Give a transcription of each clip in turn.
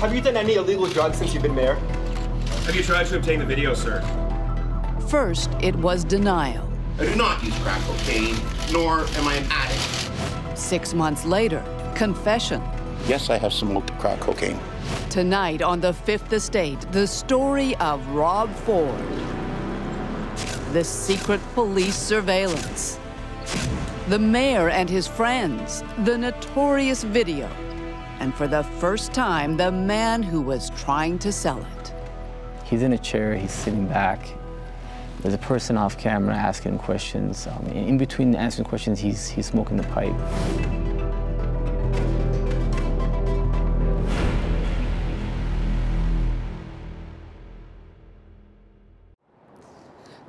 Have you done any illegal drugs since you've been mayor? Have you tried to obtain the video, sir? First, it was denial. I do not use crack cocaine, nor am I an addict. 6 months later, confession. Yes, I have smoked crack cocaine. Tonight on the Fifth Estate, the story of Rob Ford. The secret police surveillance. The mayor and his friends. The notorious video. And for the first time, the man who was trying to sell it. He's in a chair, he's sitting back. There's a person off camera asking questions. In between answering questions, he's smoking the pipe.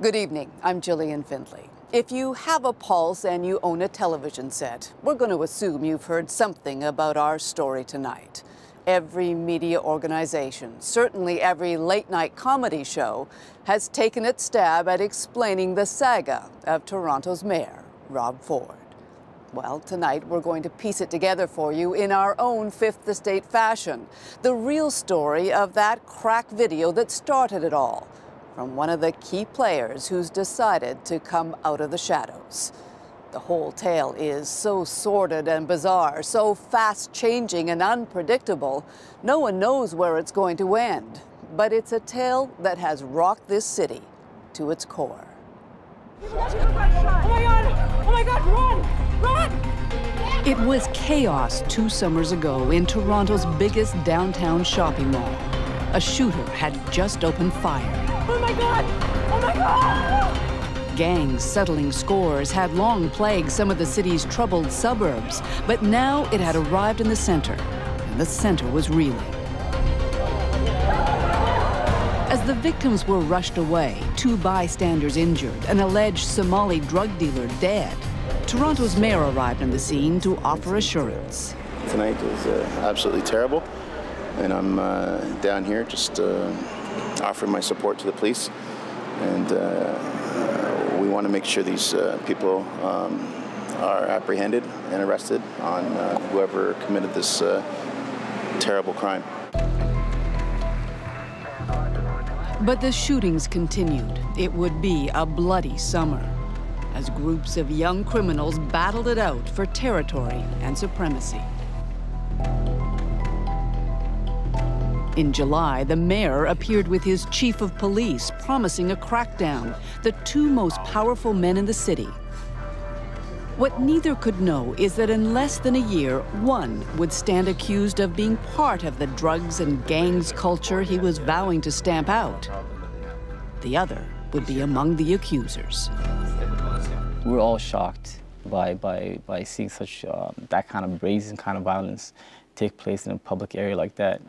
Good evening, I'm Gillian Findlay. If you have a pulse and you own a television set, we're going to assume you've heard something about our story tonight. Every media organization, certainly every late-night comedy show, has taken its stab at explaining the saga of Toronto's mayor, Rob Ford. Well, tonight we're going to piece it together for you in our own Fifth Estate fashion. The real story of that crack video that started it all, from one of the key players who's decided to come out of the shadows. The whole tale is so sordid and bizarre, so fast-changing and unpredictable, no one knows where it's going to end. But it's a tale that has rocked this city to its core. Oh my God! Oh my God, run! Run! It was chaos 2 summers ago in Toronto's biggest downtown shopping mall. A shooter had just opened fire. Oh my God! Oh my God! Gangs settling scores had long plagued some of the city's troubled suburbs, but now it had arrived in the center, and the center was reeling. As the victims were rushed away, 2 bystanders injured, an alleged Somali drug dealer dead, Toronto's mayor arrived on the scene to offer assurance. Tonight is absolutely terrible, and I'm down here just offering my support to the police, and we want to make sure these people are apprehended and arrested on whoever committed this terrible crime. But the shootings continued. It would be a bloody summer, as groups of young criminals battled it out for territory and supremacy. In July, the mayor appeared with his chief of police, promising a crackdown, the 2 most powerful men in the city. What neither could know is that in less than a year, one would stand accused of being part of the drugs and gangs culture he was vowing to stamp out. The other would be among the accusers. We're all shocked by seeing such that kind of brazen kind of violence take place in a public area like that.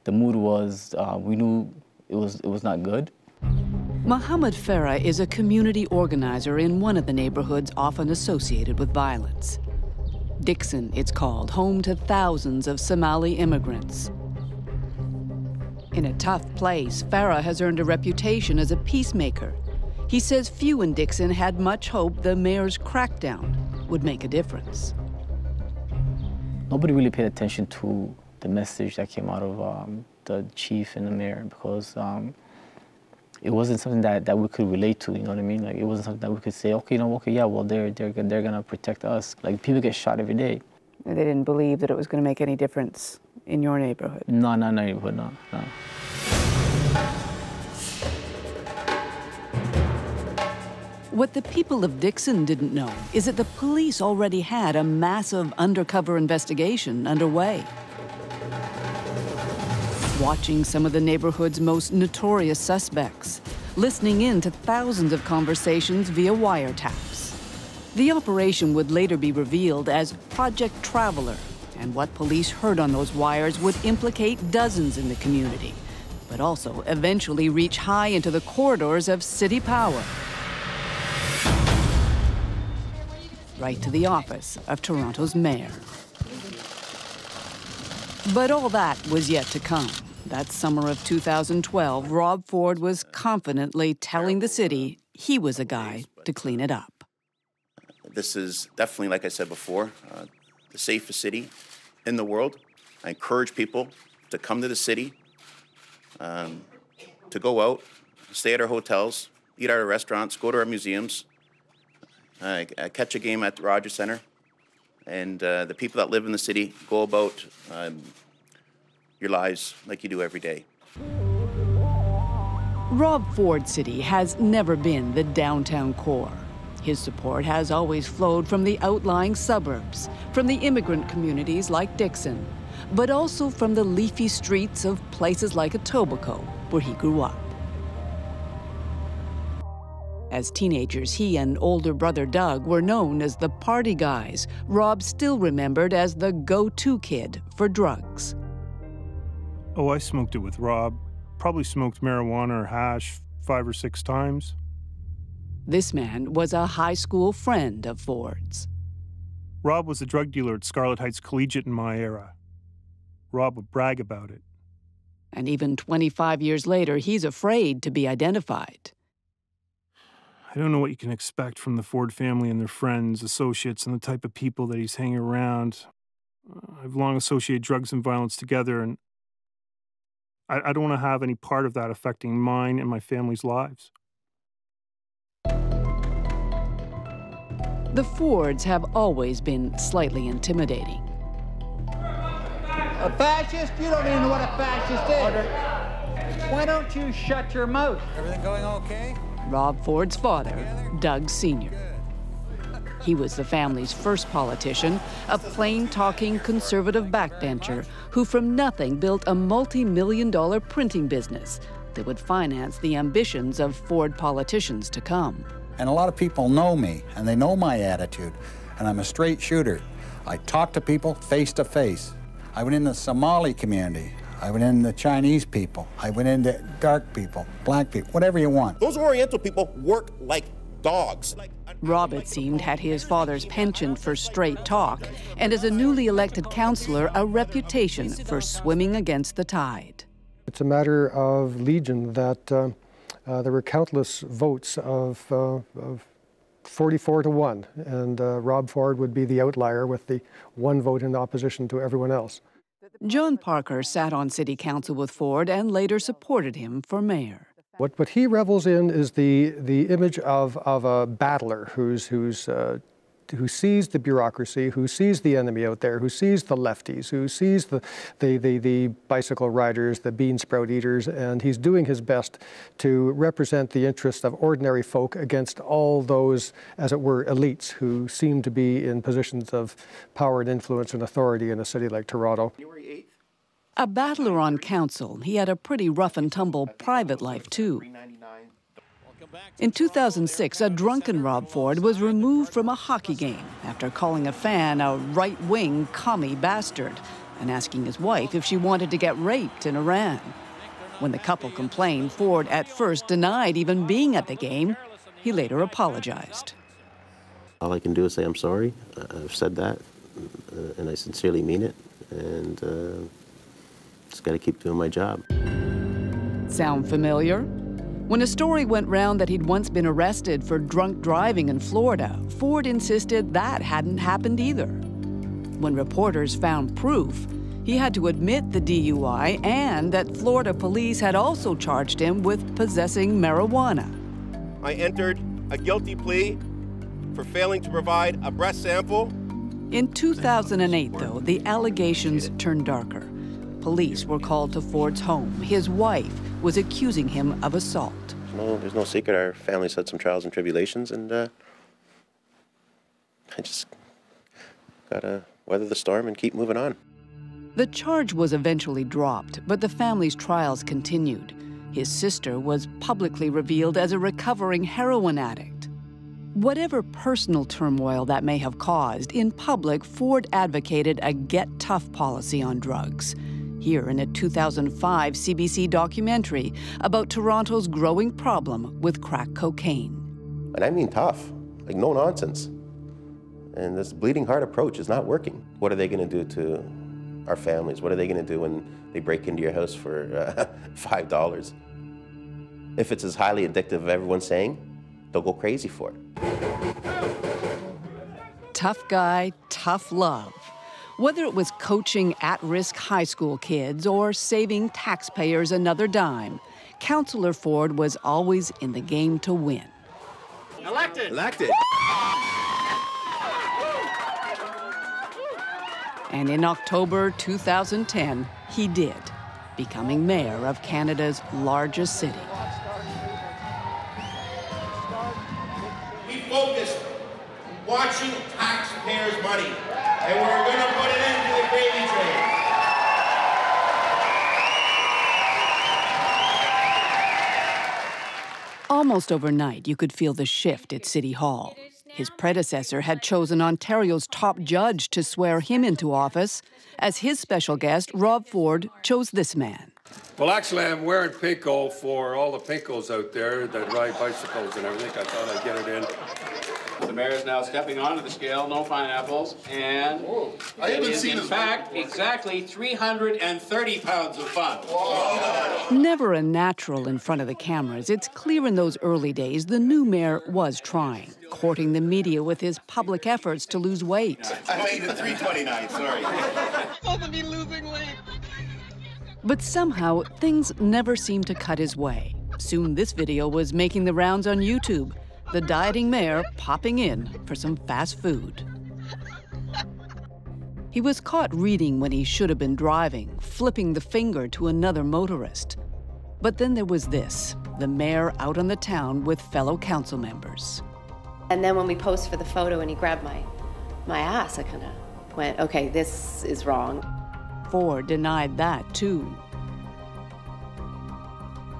The mood was, we knew it was not good. Mohammed Farah is a community organizer in one of the neighborhoods often associated with violence. Dixon, it's called, home to thousands of Somali immigrants. In a tough place, Farah has earned a reputation as a peacemaker. He says few in Dixon had much hope the mayor's crackdown would make a difference. Nobody really paid attention to the message that came out of the chief and the mayor, because it wasn't something that we could relate to, you know what I mean? Like, it wasn't something that we could say, okay, yeah, well, they're gonna protect us. Like, people get shot every day. They didn't believe that it was going to make any difference in your neighborhood? No, not neighborhood, no. What the people of Dixon didn't know is that the police already had a massive undercover investigation underway. Watching some of the neighborhood's most notorious suspects, listening in to thousands of conversations via wiretaps. The operation would later be revealed as Project Traveler, and what police heard on those wires would implicate dozens in the community, but also eventually reach high into the corridors of city power. Right to the office of Toronto's mayor. But all that was yet to come. That summer of 2012, Rob Ford was confidently telling the city he was a guy to clean it up. This is definitely, like I said before, the safest city in the world. I encourage people to come to the city, to go out, stay at our hotels, eat at our restaurants, go to our museums, catch a game at the Rogers Centre, and the people that live in the city go about your lives like you do every day. Rob Ford City has never been the downtown core. His support has always flowed from the outlying suburbs, from the immigrant communities like Dixon, but also from the leafy streets of places like Etobicoke, where he grew up. As teenagers, he and older brother Doug were known as the party guys. Rob still remembered as the go-to kid for drugs. Oh, I smoked it with Rob. Probably smoked marijuana or hash 5 or 6 times. This man was a high school friend of Ford's. Rob was a drug dealer at Scarlet Heights Collegiate in my era. Rob would brag about it. And even 25 years later, he's afraid to be identified. I don't know what you can expect from the Ford family and their friends, associates, and the type of people that he's hanging around. I've long associated drugs and violence together, and I don't want to have any part of that affecting mine and my family's lives. The Fords have always been slightly intimidating. A fascist? You don't even know what a fascist is. Why don't you shut your mouth? Everything going okay? Rob Ford's father, Doug Sr. He was the family's first politician, a plain-talking conservative backbencher who from nothing built a multi-million-dollar printing business that would finance the ambitions of Ford politicians to come. And a lot of people know me, and they know my attitude, and I'm a straight shooter. I talk to people face to face. I went in the Somali community. I went in the Chinese people. I went into dark people, black people, whatever you want. Those Oriental people work like dogs. Rob, it seemed, had his father's penchant for straight talk, and as a newly elected councillor, a reputation for swimming against the tide. It's a matter of legion that there were countless votes of 44 to 1, and Rob Ford would be the outlier with the 1 vote in opposition to everyone else. John Parker sat on city council with Ford and later supported him for mayor. What he revels in is the image of a battler who sees the bureaucracy, who sees the enemy out there, who sees the lefties, who sees the bicycle riders, the bean sprout eaters, and he's doing his best to represent the interests of ordinary folk against all those, as it were, elites who seem to be in positions of power and influence and authority in a city like Toronto. A battler on council, he had a pretty rough and tumble private life, too. In 2006, a drunken Rob Ford was removed from a hockey game after calling a fan a right-wing commie bastard and asking his wife if she wanted to get raped in Iran. When the couple complained, Ford at first denied even being at the game. He later apologized. All I can do is say I'm sorry. I've said that, and I sincerely mean it, and just got to keep doing my job. Sound familiar? When a story went round that he'd once been arrested for drunk driving in Florida, Ford insisted that hadn't happened either. When reporters found proof, he had to admit the DUI and that Florida police had also charged him with possessing marijuana. I entered a guilty plea for failing to provide a breath sample. In 2008, though, the allegations turned darker. Police were called to Ford's home. His wife was accusing him of assault. There's no secret. Our family's had some trials and tribulations, and I just gotta weather the storm and keep moving on. The charge was eventually dropped, but the family's trials continued. His sister was publicly revealed as a recovering heroin addict. Whatever personal turmoil that may have caused, in public, Ford advocated a get tough policy on drugs. Here in a 2005 CBC documentary about Toronto's growing problem with crack cocaine. And I mean tough, like no nonsense. And this bleeding heart approach is not working. What are they going to do to our families? What are they going to do when they break into your house for $5? If it's as highly addictive as everyone's saying, they'll go crazy for it. Tough guy, tough love. Whether it was coaching at-risk high school kids or saving taxpayers another dime, Councillor Ford was always in the game to win. Elected! Elected! And in October 2010, he did, becoming mayor of Canada's largest city. We focused on watching taxpayers' money, and we're going to put an end to the gravy train. Almost overnight, you could feel the shift at City Hall. His predecessor had chosen Ontario's top judge to swear him into office. As his special guest, Rob Ford chose this man. Well, actually, I'm wearing Pinko for all the Pinkos out there that ride bicycles and everything. I thought I'd get it in. The mayor is now stepping onto the scale, no pineapples, and I haven't seen in fact exactly 330 pounds of fun. Never a natural in front of the cameras, it's clear in those early days the new mayor was trying, courting the media with his public efforts to lose weight. I weighed at 329, sorry. Supposed to be losing weight. But somehow, things never seemed to cut his way. Soon this video was making the rounds on YouTube. The dieting mayor popping in for some fast food. He was caught reading when he should have been driving, flipping the finger to another motorist. But then there was this, the mayor out on the town with fellow council members. And then when we posed for the photo and he grabbed my ass, I kind of went, okay, this is wrong. Ford denied that too.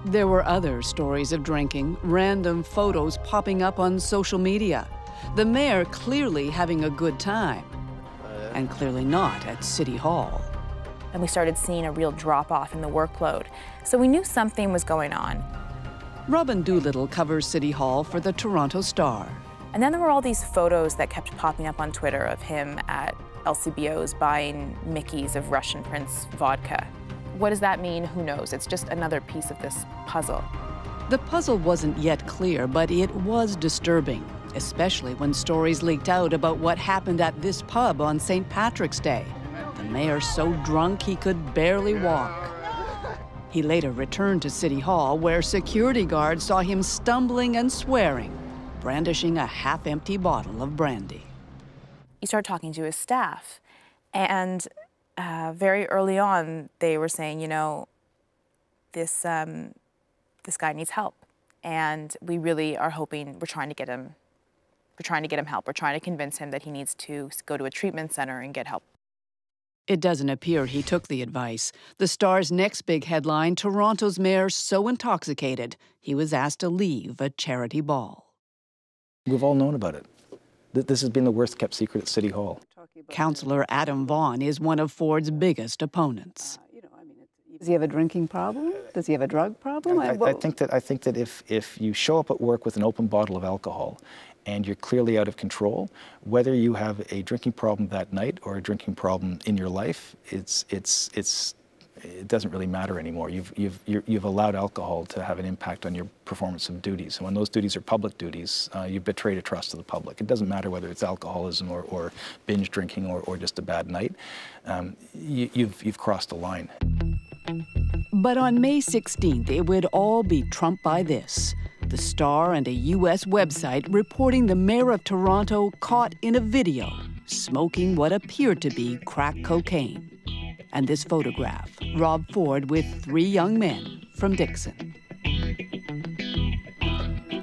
There were other stories of drinking, random photos popping up on social media. The mayor clearly having a good time, and clearly not at City Hall. And we started seeing a real drop-off in the workload. So we knew something was going on. Robin Doolittle covers City Hall for the Toronto Star. And then there were all these photos that kept popping up on Twitter of him at LCBO's buying Mickeys of Russian Prince vodka. What does that mean? Who knows? It's just another piece of this puzzle. The puzzle wasn't yet clear, but it was disturbing, especially when stories leaked out about what happened at this pub on St. Patrick's Day. The mayor so drunk he could barely walk. He later returned to City Hall, where security guards saw him stumbling and swearing, brandishing a half-empty bottle of brandy. You start talking to his staff, and very early on, they were saying, you know, this guy needs help, and we really are hoping, we're trying to get him help. We're trying to convince him that he needs to go to a treatment center and get help. It doesn't appear he took the advice. The Star's next big headline, Toronto's mayor so intoxicated, he was asked to leave a charity ball. We've all known about it. This has been the worst kept secret at City Hall. Councillor Adam Vaughan is one of Ford's biggest opponents. Does he have a drinking problem? Does he have a drug problem? I think that if you show up at work with an open bottle of alcohol and you're clearly out of control, whether you have a drinking problem that night or a drinking problem in your life, it doesn't really matter anymore. You've allowed alcohol to have an impact on your performance of duties. And when those duties are public duties, you betray the trust of the public. It doesn't matter whether it's alcoholism or binge drinking or just a bad night. You've crossed the line. But on May 16th, it would all be trumped by this. The Star and a U.S. website reporting the mayor of Toronto caught in a video smoking what appeared to be crack cocaine. And this photograph, Rob Ford with 3 young men from Dixon.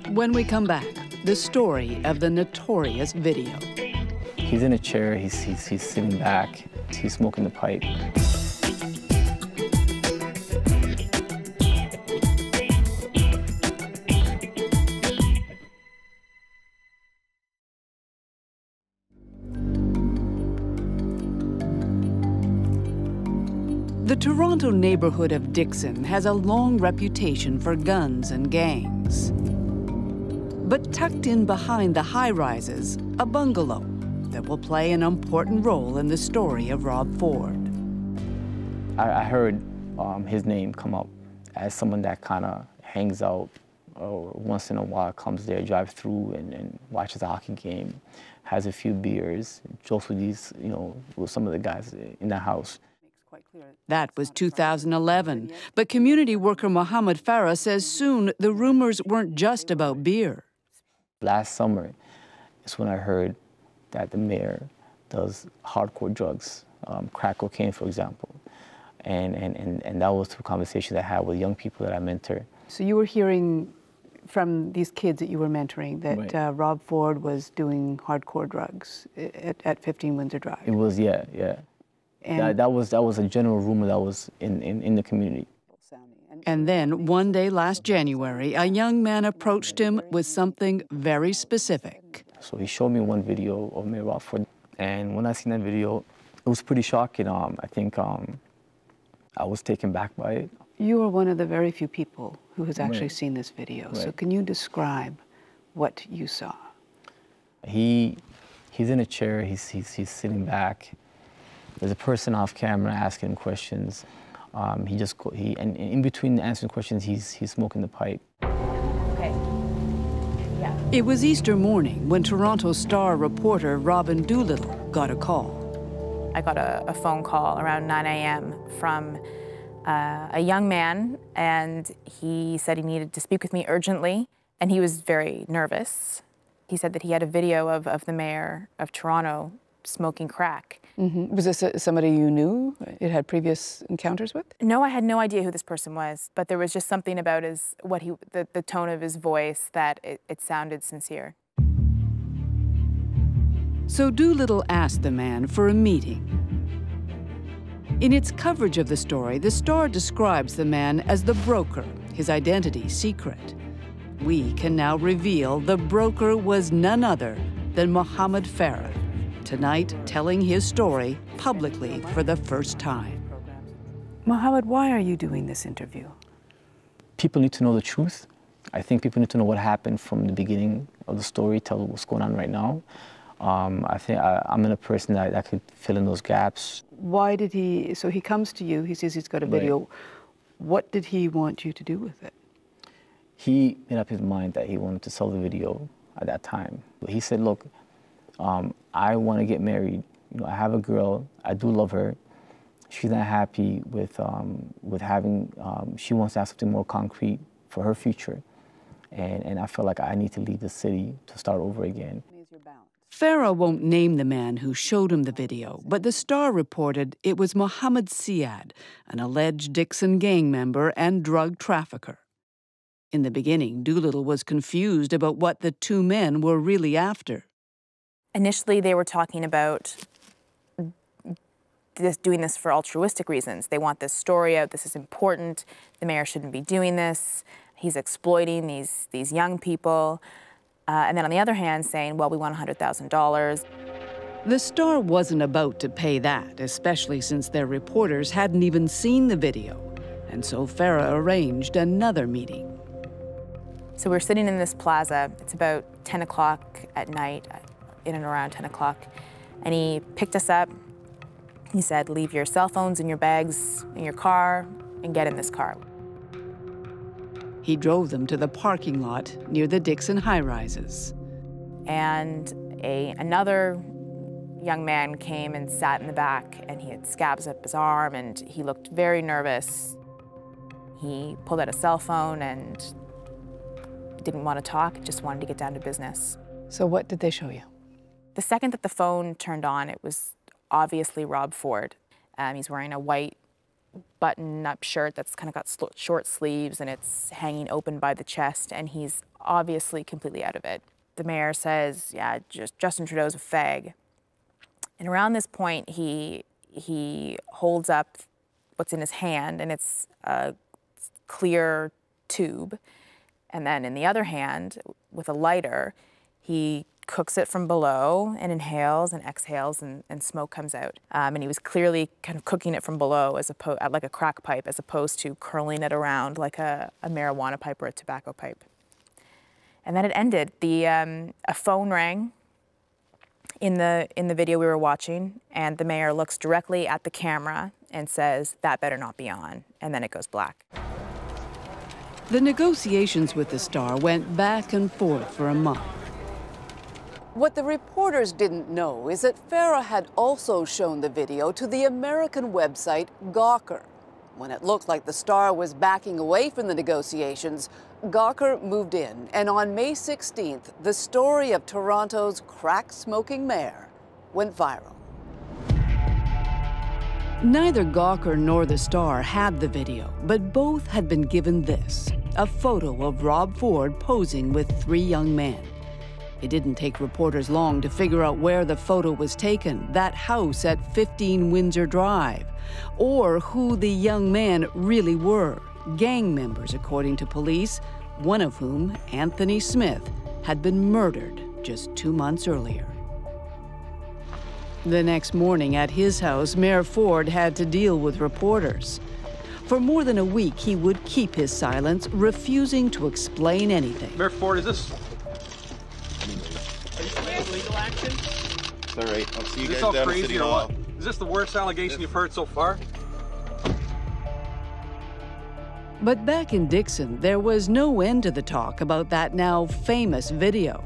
When we come back, the story of the notorious video. He's in a chair, he's sitting back, he's smoking the pipe. The Toronto neighborhood of Dixon has a long reputation for guns and gangs. But tucked in behind the high-rises, a bungalow that will play an important role in the story of Rob Ford. I heard his name come up as someone that kind of hangs out or once in a while comes there, drives through and watches a hockey game, has a few beers, jokes with these, you know, with some of the guys in the house. That was 2011, but community worker Mohammed Farah says soon the rumors weren't just about beer. Last summer is when I heard that the mayor does hardcore drugs, crack cocaine, for example. And that was through conversations I had with young people that I mentor. So you were hearing from these kids that you were mentoring that Right. Rob Ford was doing hardcore drugs at 15 Windsor Drive. It was, yeah. And, that was a general rumor that was in the community. and then one day last January, a young man approached him with something very specific. So he showed me one video of Mayor Rob Ford, and when I seen that video, it was pretty shocking. I think I was taken back by it. You are one of the very few people who has actually Right. seen this video. So Right. can you describe what you saw? He's in a chair. He's sitting back. There's a person off camera asking him questions. And in between answering questions, he's smoking the pipe. Okay. Yeah. It was Easter morning when Toronto Star reporter Robin Doolittle got a call. I got a phone call around 9 a.m. from a young man, and he said he needed to speak with me urgently, and he was very nervous. He said that he had a video of the mayor of Toronto smoking crack. Mm-hmm. Was this somebody you knew, it had previous encounters with? No, I had no idea who this person was, but there was just something about the tone of his voice that it sounded sincere. So Doolittle asked the man for a meeting. In its coverage of the story, the Star describes the man as the broker, his identity secret. We can now reveal the broker was none other than Mohammed Farah, tonight telling his story publicly for the first time. Mohammed, why are you doing this interview? People need to know the truth. I think people need to know what happened from the beginning of the story, tell what's going on right now. I think I'm in a person that could fill in those gaps. Why did he, so he comes to you, he says he's got a video. Right. What did he want you to do with it? He made up his mind that he wanted to sell the video at that time. He said, look, I want to get married. You know, I have a girl, I do love her. She's not happy with having, she wants to have something more concrete for her future. And I feel like I need to leave the city to start over again. Farah won't name the man who showed him the video, but the Star reported it was Mohammed Siad, an alleged Dixon gang member and drug trafficker. In the beginning, Doolittle was confused about what the two men were really after. Initially, they were talking about doing this for altruistic reasons. They want this story out. This is important. The mayor shouldn't be doing this. He's exploiting these young people. And then on the other hand, saying, well, we want $100,000. The Star wasn't about to pay that, especially since their reporters hadn't even seen the video. And so Farah arranged another meeting. So we're sitting in this plaza. It's about 10 o'clock at night, in and around 10 o'clock. And he picked us up. He said, leave your cell phones and your bags in your car and get in this car. He drove them to the parking lot near the Dixon high-rises. And another young man came and sat in the back, and he had scabs up his arm, and he looked very nervous. He pulled out a cell phone and didn't want to talk, just wanted to get down to business. So what did they show you? The second that the phone turned on, it was obviously Rob Ford. He's wearing a white button-up shirt that's kind of got short sleeves, and it's hanging open by the chest, and he's obviously completely out of it. The mayor says, yeah, Justin Trudeau's a fag. And around this point, he holds up what's in his hand, and it's a clear tube. And then in the other hand, with a lighter, he cooks it from below and inhales and exhales, and smoke comes out. And he was clearly kind of cooking it from below like a crack pipe, as opposed to curling it around like a marijuana pipe or a tobacco pipe. And then it ended. A phone rang in the video we were watching, and the mayor looks directly at the camera and says, that better not be on. And then it goes black. The negotiations with the Star went back and forth for a month. What the reporters didn't know is that Farah had also shown the video to the American website Gawker. When it looked like the Star was backing away from the negotiations, Gawker moved in, and on May 16th, the story of Toronto's crack-smoking mayor went viral. Neither Gawker nor the Star had the video, but both had been given this, a photo of Rob Ford posing with 3 young men. It didn't take reporters long to figure out where the photo was taken, that house at 15 Windsor Drive, or who the young men really were, gang members according to police, one of whom, Anthony Smith, had been murdered just 2 months earlier. The next morning at his house, Mayor Ford had to deal with reporters. For more than a week, he would keep his silence, refusing to explain anything. Mayor Ford, is this legal action? It's all right. I'll see you Is this guys all down at crazy City or Hall. what? Is this the worst allegation you've heard so far? But back in Dixon, there was no end to the talk about that now famous video.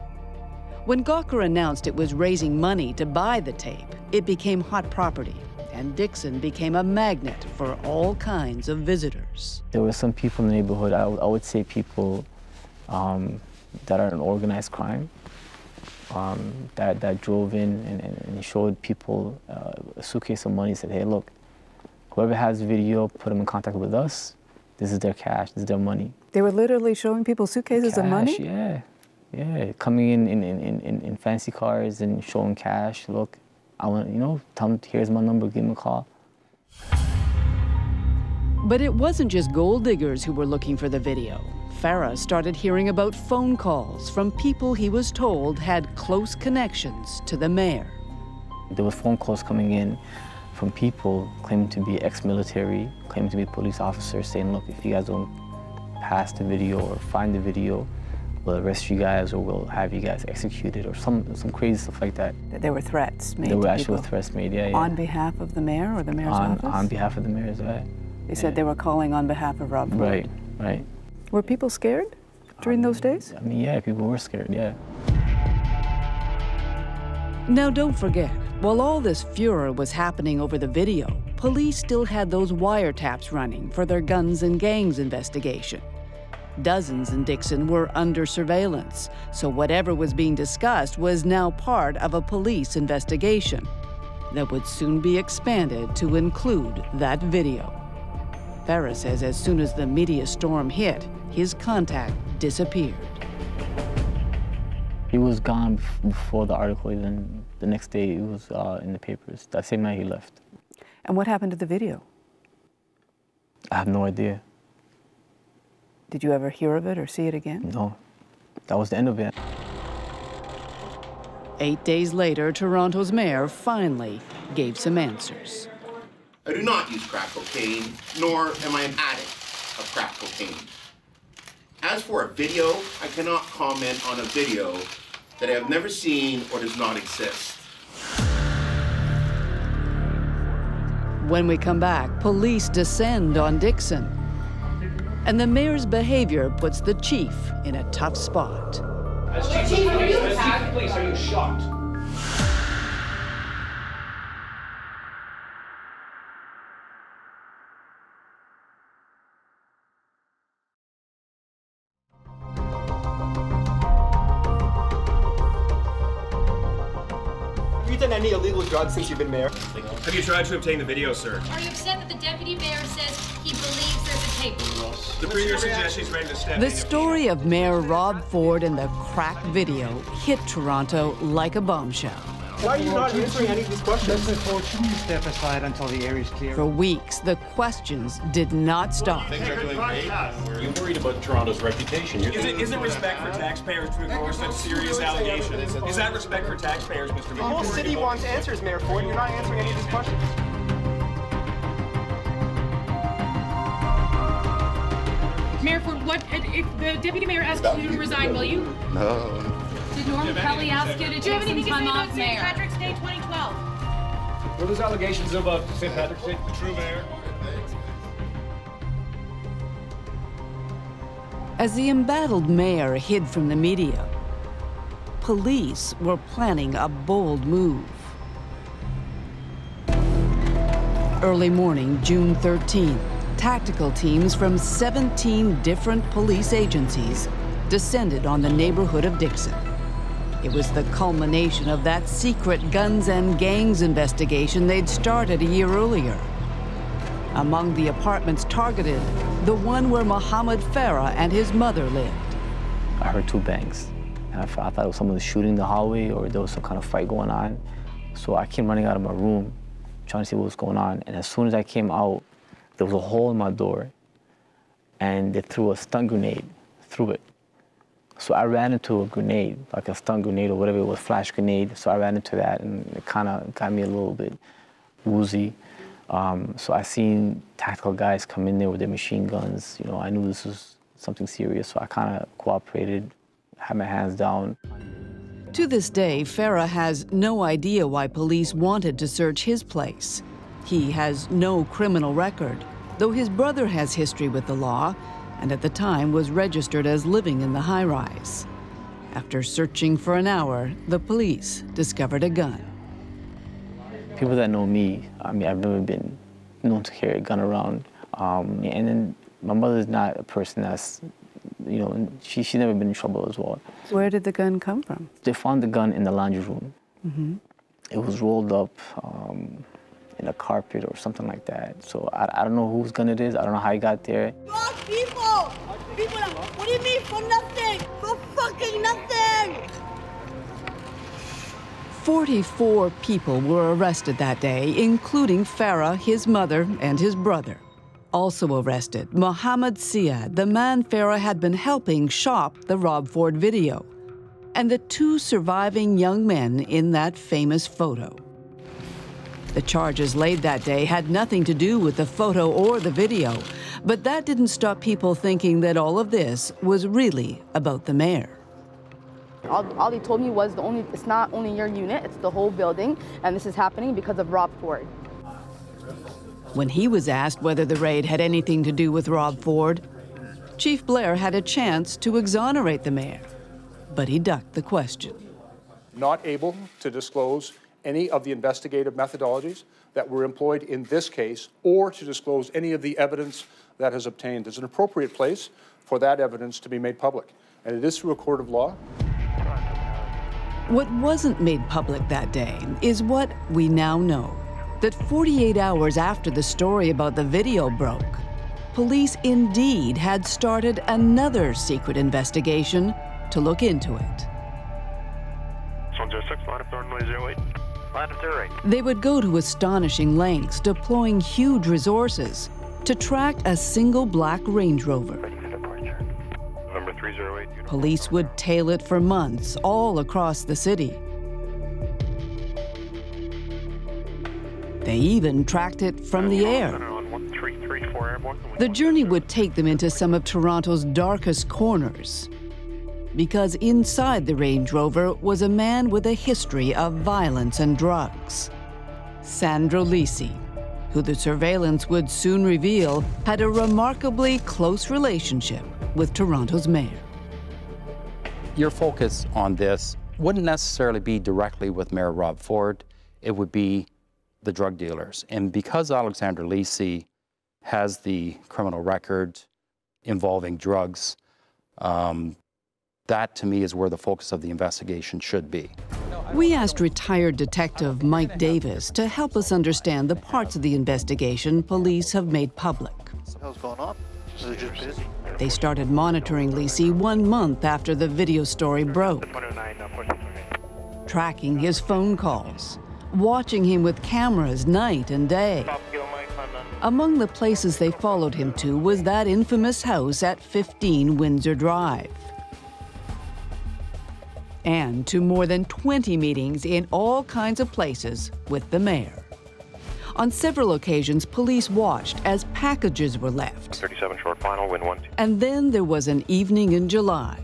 When Gawker announced it was raising money to buy the tape, it became hot property, and Dixon became a magnet for all kinds of visitors. There were some people in the neighborhood, I would say people that are in organized crime, that drove in and showed people a suitcase of money, said, hey, look, whoever has video, put them in contact with us. This is their cash, this is their money. They were literally showing people suitcases of money? Yeah. Yeah, coming in fancy cars and showing cash. Look, I want, tell them, here's my number, give them a call. But it wasn't just gold diggers who were looking for the video. Farah started hearing about phone calls from people he was told had close connections to the mayor. There were phone calls coming in from people claiming to be ex-military, claiming to be police officers, saying, look, if you guys don't pass the video or find the video, we'll arrest you guys or we'll have you guys executed or some crazy stuff like that. There were threats made There were to actual people threats made, yeah. on behalf of the mayor or the mayor's office? On behalf of the mayor's, right. They said they were calling on behalf of Rob Ford. Right. Were people scared during those days? I mean, yeah, people were scared, yeah. Now, don't forget, while all this furor was happening over the video, police still had those wiretaps running for their guns and gangs investigation. Dozens in Dixon were under surveillance, so whatever was being discussed was now part of a police investigation that would soon be expanded to include that video. Farah says as soon as the media storm hit, his contact disappeared. He was gone before the article, even the next day it was in the papers. That same night he left. And what happened to the video? I have no idea. Did you ever hear of it or see it again? No, that was the end of it. 8 days later, Toronto's mayor finally gave some answers. I do not use crack cocaine, nor am I an addict of crack cocaine. As for a video, I cannot comment on a video that I have never seen or does not exist. When we come back, police descend on Dixon. And the mayor's behavior puts the chief in a tough spot. As chief of police, are you shocked? Have you done any illegal drugs since you've been mayor? Have you tried to obtain the video, sir? Are you upset that the deputy mayor says he believes there's a tape? The premier suggests she's ready to step in. The story of Mayor Rob Ford and the crack video hit Toronto like a bombshell. Why are you not answering any of these questions? Step aside until the area is clear. For weeks, the questions did not stop. Things are doing great. You're worried about Toronto's reputation. Is it respect for taxpayers to ignore such serious allegations? Is that respect for taxpayers, Mr. Mayor? The whole city wants answers, Mayor Ford. You're not answering any of these questions. Mayor Ford, what if the deputy mayor asks you to resign, will you? No. Did Norm Kelly ask you to Do you have take anything some to say time about off, St. Mayor? Patrick's Day 2012? Were those allegations about St. Patrick's Day true, Mayor? As the embattled mayor hid from the media, police were planning a bold move. Early morning, June 13th, tactical teams from 17 different police agencies descended on the neighborhood of Dixon. It was the culmination of that secret guns and gangs investigation they'd started a year earlier. Among the apartments targeted, the one where Mohammed Farah and his mother lived. I heard 2 bangs, and I thought it was someone shooting the hallway or there was some kind of fight going on. So I came running out of my room, trying to see what was going on. And as soon as I came out, there was a hole in my door, and they threw a stun grenade through it. So I ran into a grenade, like a stun grenade or whatever it was, flash grenade. So I ran into that, and it kind of got me a little bit woozy. So I seen tactical guys come in there with their machine guns. You know, I knew this was something serious, so I kind of cooperated, had my hands down. To this day, Farah has no idea why police wanted to search his place. He has no criminal record, though his brother has history with the law, and at the time was registered as living in the high-rise. After searching for an hour, the police discovered a gun. People that know me, I mean, I've never been known to carry a gun around. And then my mother's not a person that's, you know, she's never been in trouble as well. Where did the gun come from? They found the gun in the laundry room. Mm-hmm. It was rolled up in a carpet or something like that. So I don't know whose gun it is. I don't know how it got there. Wrong people! People, what do you mean for nothing? For fucking nothing! 44 people were arrested that day, including Farah, his mother, and his brother. Also arrested, Mohammed Siad, the man Farah had been helping shop the Rob Ford video, and the 2 surviving young men in that famous photo. The charges laid that day had nothing to do with the photo or the video, but that didn't stop people thinking that all of this was really about the mayor. All they told me was it's not only your unit, it's the whole building, and this is happening because of Rob Ford. When he was asked whether the raid had anything to do with Rob Ford, Chief Blair had a chance to exonerate the mayor, but he ducked the question. Not able to disclose any of the investigative methodologies that were employed in this case, or to disclose any of the evidence that is obtained. There's an appropriate place for that evidence to be made public, and it is through a court of law. What wasn't made public that day is what we now know, that 48 hours after the story about the video broke, police indeed had started another secret investigation to look into it. 106, line up north 08. Line up 08. They would go to astonishing lengths, deploying huge resources to track a single black Range Rover. Number 308. Police would tail it for months all across the city. They even tracked it from the air. The journey would take them into some of Toronto's darkest corners, because inside the Range Rover was a man with a history of violence and drugs. Sandro Lisi, who the surveillance would soon reveal had a remarkably close relationship with Toronto's mayor. Your focus on this wouldn't necessarily be directly with Mayor Rob Ford. It would be the drug dealers. And because Alexander Lisi has the criminal record involving drugs, that to me is where the focus of the investigation should be. We asked retired detective Mike Davis to help us understand the parts of the investigation police have made public. What the hell's going on? Is it just busy? They started monitoring Lisi 1 month after the video story broke, tracking his phone calls, watching him with cameras night and day. Among the places they followed him to was that infamous house at 15 Windsor Drive, and to more than 20 meetings in all kinds of places with the mayor. On several occasions, police watched as packages were left. 37 short final, win 1. And then there was an evening in July.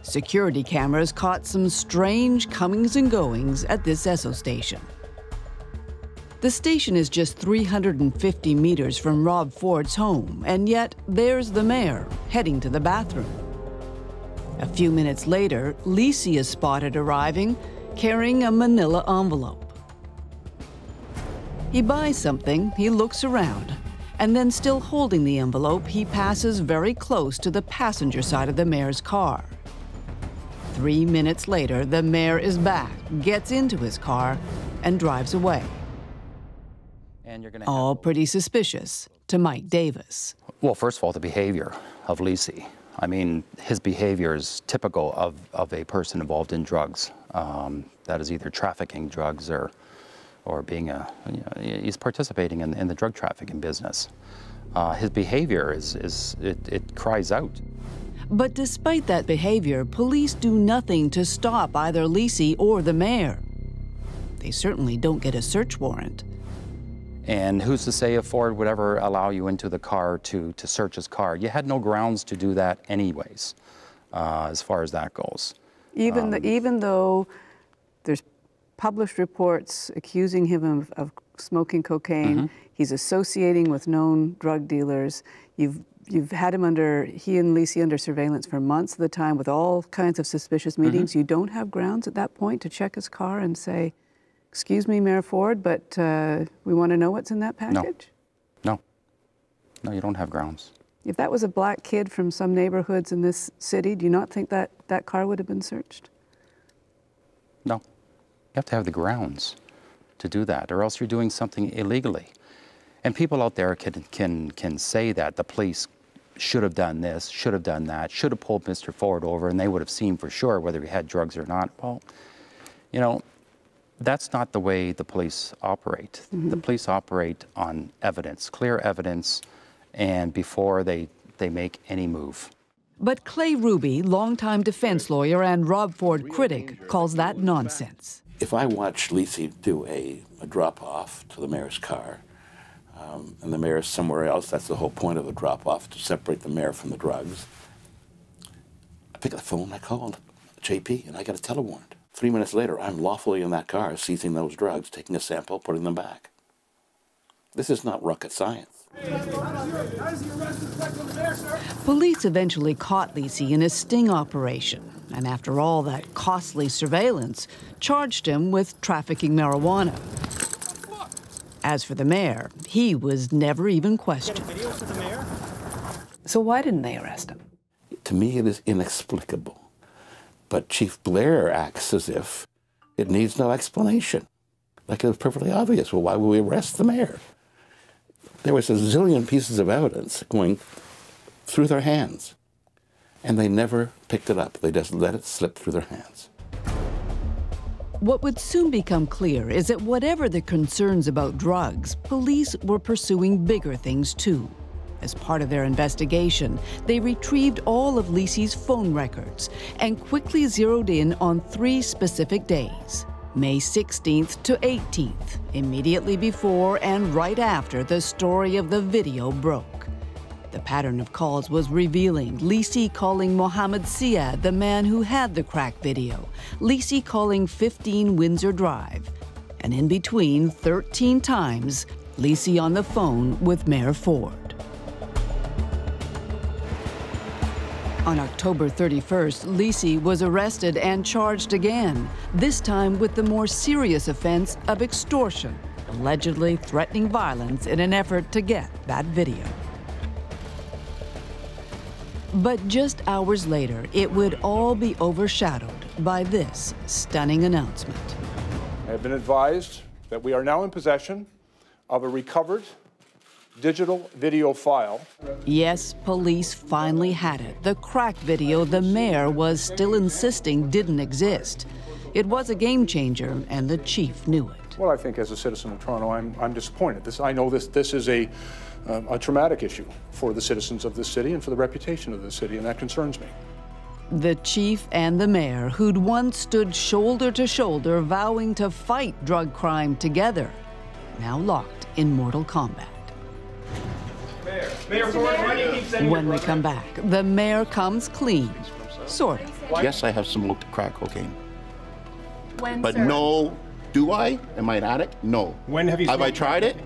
Security cameras caught some strange comings and goings at this Esso station. The station is just 350 meters from Rob Ford's home, and yet there's the mayor heading to the bathroom. A few minutes later, Lisey is spotted arriving, carrying a manila envelope. He buys something, he looks around, and then still holding the envelope, he passes very close to the passenger side of the mayor's car. 3 minutes later, the mayor is back, gets into his car, and drives away. All pretty suspicious to Mike Davis. Well, first of all, the behavior of Lisey. I mean, his behavior is typical of a person involved in drugs. That is either trafficking drugs or being he's participating in the drug trafficking business. His behavior it cries out. But despite that behavior, police do nothing to stop either Lisey or the mayor. They certainly don't get a search warrant. And who's to say if Ford would ever allow you into the car to search his car? You had no grounds to do that anyways, as far as that goes. Even though there's published reports accusing him of smoking cocaine, he's associating with known drug dealers, you've had him he and Lisey under surveillance for months at a time with all kinds of suspicious meetings. You don't have grounds at that point to check his car and say, "Excuse me, Mayor Ford, but we want to know what's in that package"? No, you don't have grounds. If that was a black kid from some neighborhoods in this city, do you not think that that car would have been searched? No. You have to have the grounds to do that, or else you're doing something illegally. And people out there can say that the police should have done this, should have done that, should have pulled Mr. Ford over, and they would have seen for sure whether he had drugs or not. Well, you know, that's not the way the police operate. The police operate on evidence, clear evidence, and before they make any move. But Clay Ruby, longtime defense lawyer and Rob Ford critic, calls that nonsense. If I watch Lisey do a drop-off to the mayor's car, and the mayor's somewhere else, that's the whole point of the drop-off, to separate the mayor from the drugs, I pick up the phone, I called JP, and I got a telewarrant. 3 minutes later, I'm lawfully in that car, seizing those drugs, taking a sample, putting them back. This is not rocket science. Police eventually caught Lisey in a sting operation, and after all that costly surveillance, charged him with trafficking marijuana. As for the mayor, he was never even questioned. So why didn't they arrest him? To me, it is inexplicable. But Chief Blair acts as if it needs no explanation. Like it was perfectly obvious. Well, why would we arrest the mayor? There was a zillion pieces of evidence going through their hands, and they never picked it up. They just let it slip through their hands. What would soon become clear is that whatever the concerns about drugs, police were pursuing bigger things too. As part of their investigation, they retrieved all of Lisey's phone records and quickly zeroed in on 3 specific days, May 16th to 18th, immediately before and right after the story of the video broke. The pattern of calls was revealing. Lisey calling Mohammed Siad, the man who had the crack video. Lisey calling 15 Windsor Drive. And in between, 13 times, Lisey on the phone with Mayor Ford. On October 31st, Lisey was arrested and charged again, this time with the more serious offense of extortion, allegedly threatening violence in an effort to get that video. But just hours later, it would all be overshadowed by this stunning announcement. I have been advised that we are now in possession of a recovered digital video file. Yes, police finally had it. The crack video the mayor was still insisting didn't exist. It was a game changer, and the chief knew it. Well, I think as a citizen of Toronto, I'm disappointed. I know this is a traumatic issue for the citizens of this city and for the reputation of this city, and that concerns me. The chief and the mayor, who'd once stood shoulder to shoulder vowing to fight drug crime together, now locked in mortal combat. Mayor Ford, why do you keep sending When we come back, the mayor comes clean, sort of. Yes, I have smoked crack cocaine. When, But sir? no Do I? Am I an addict? No. When have you I smoked tried it?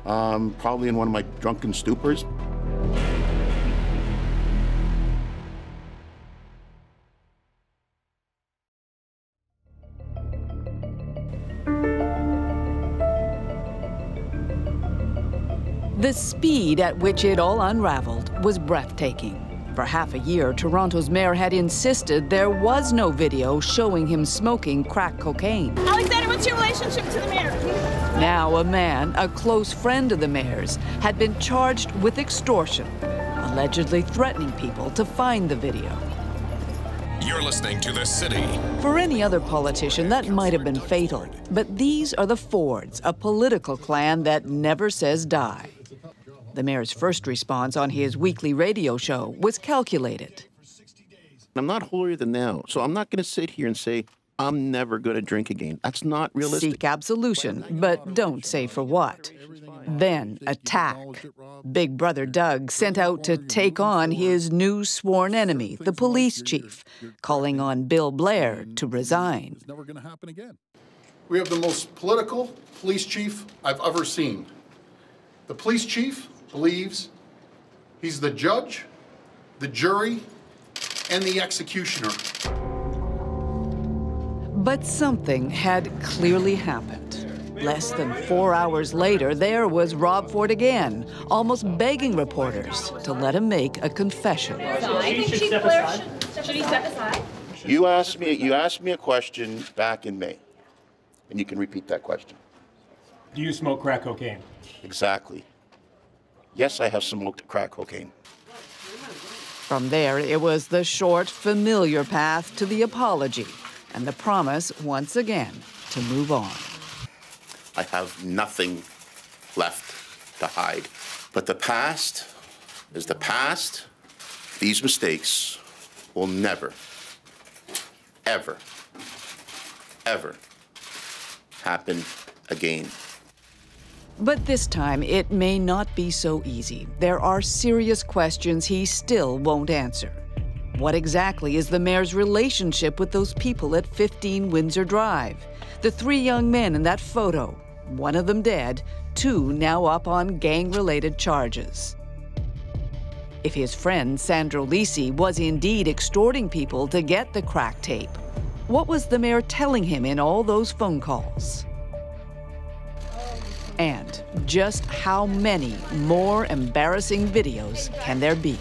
Probably in one of my drunken stupors. The speed at which it all unraveled was breathtaking. For half a year, Toronto's mayor had insisted there was no video showing him smoking crack cocaine. Alexander, what's your relationship to the mayor? Now a man, a close friend of the mayor's, had been charged with extortion, allegedly threatening people to find the video. You're listening to The City. For any other politician, that might have been fatal. But these are the Fords, a political clan that never says die. The mayor's first response on his weekly radio show was calculated. I'm not holier than thou, so I'm not going to sit here and say, I'm never going to drink again. That's not realistic. Seek absolution, but don't say for what. Then attack. Big Brother Doug sent out to take on his new sworn enemy, the police chief, calling on Bill Blair to resign. It's never going to happen again. We have the most political police chief I've ever seen. The police chief believes he's the judge, the jury, and the executioner. But something had clearly happened. Less than 4 hours later, there was Rob Ford again, almost begging reporters to let him make a confession. I think Chief Blair should he step aside? You asked me a question back in May, and you can repeat that question. Do you smoke crack cocaine? Exactly. Yes, I have smoked crack cocaine. From there, it was the short, familiar path to the apology and the promise, once again, to move on. I have nothing left to hide. But the past is the past. These mistakes will never, ever, ever happen again. But this time, it may not be so easy. There are serious questions he still won't answer. What exactly is the mayor's relationship with those people at 15 Windsor Drive? The 3 young men in that photo, one of them dead, 2 now up on gang-related charges. If his friend Sandro Lisi was indeed extorting people to get the crack tape, what was the mayor telling him in all those phone calls? And just how many more embarrassing videos can there be?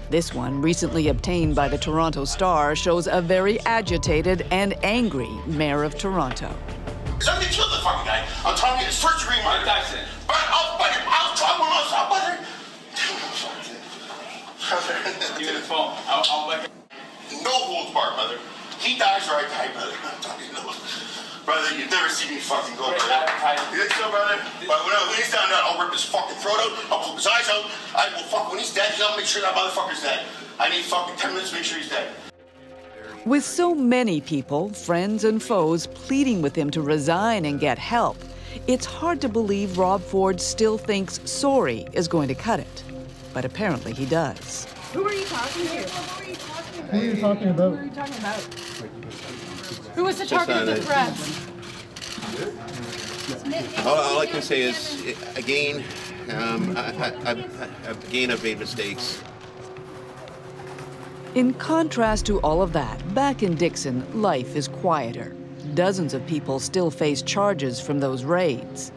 This one, recently obtained by the Toronto Star, shows a very agitated and angry mayor of Toronto. Somebody killed the fucking guy. I'm telling you, it's first degree murder. But I'll try one else. I'll butter. Give me the phone. I'll like it. No holds barred, brother. He dies or I die, brother. I'm telling you, no. Brother, you've never seen me fucking go, brother. You think so, brother? But when he's down there, I'll rip his fucking throat out. I'll poke his eyes out. I will fuck when he's dead. I'll make sure that motherfucker's dead. I need fucking 10 minutes to make sure he's dead. With so many people, friends and foes, pleading with him to resign and get help, it's hard to believe Rob Ford still thinks sorry is going to cut it. But apparently he does. Who are you talking to? Who are you talking about? Who are you talking about? Who was the target of the threats? All I can say is, again, I've made mistakes. In contrast to all of that, back in Dixon, life is quieter. Dozens of people still face charges from those raids.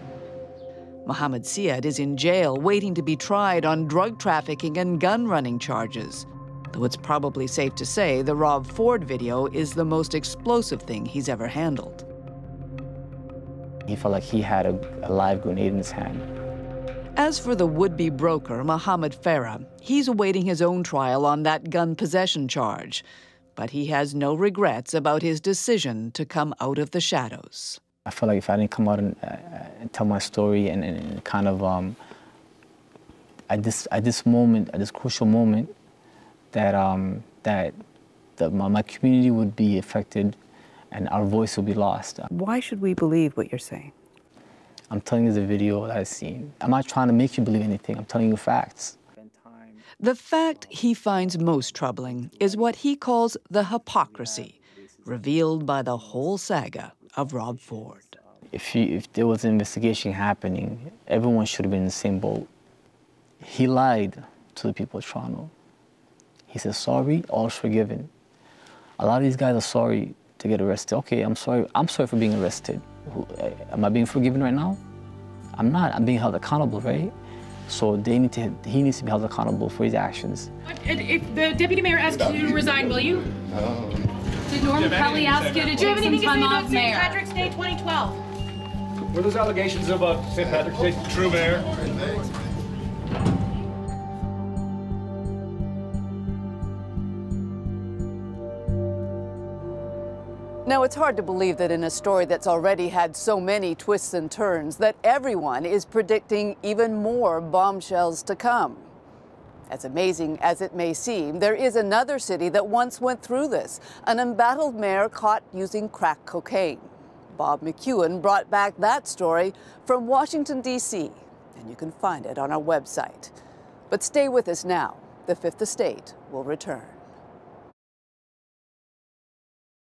Mohammed Siad is in jail waiting to be tried on drug trafficking and gun running charges. Though it's probably safe to say the Rob Ford video is the most explosive thing he's ever handled. He felt like he had a live grenade in his hand. As for the would-be broker, Mohammed Farah, he's awaiting his own trial on that gun possession charge. But he has no regrets about his decision to come out of the shadows. I felt like if I didn't come out and tell my story and kind of at this moment, at this crucial moment, that my community would be affected and our voice will be lost. Why should we believe what you're saying? I'm telling you the video that I've seen. I'm not trying to make you believe anything. I'm telling you facts. The fact he finds most troubling is what he calls the hypocrisy revealed by the whole saga of Rob Ford. if there was an investigation happening, everyone should have been in the same boat. He lied to the people of Toronto. He said, sorry, all's forgiven. A lot of these guys are sorry to get arrested. Okay, I'm sorry for being arrested. Am I being forgiven right now? I'm not. I'm being held accountable, right? So he needs to be held accountable for his actions. If the deputy mayor asks you to resign, will you? Did Norman Kelly ask you to Do you have take anything some to say time about off, St. Mayor? Patrick's Day 2012? Were those allegations about St. Patrick's Day true, Mayor? Now, it's hard to believe that in a story that's already had so many twists and turns, that everyone is predicting even more bombshells to come. As amazing as it may seem, there is another city that once went through this, an embattled mayor caught using crack cocaine. Bob McEwen brought back that story from Washington, D.C., and you can find it on our website. But stay with us now. The Fifth Estate will return.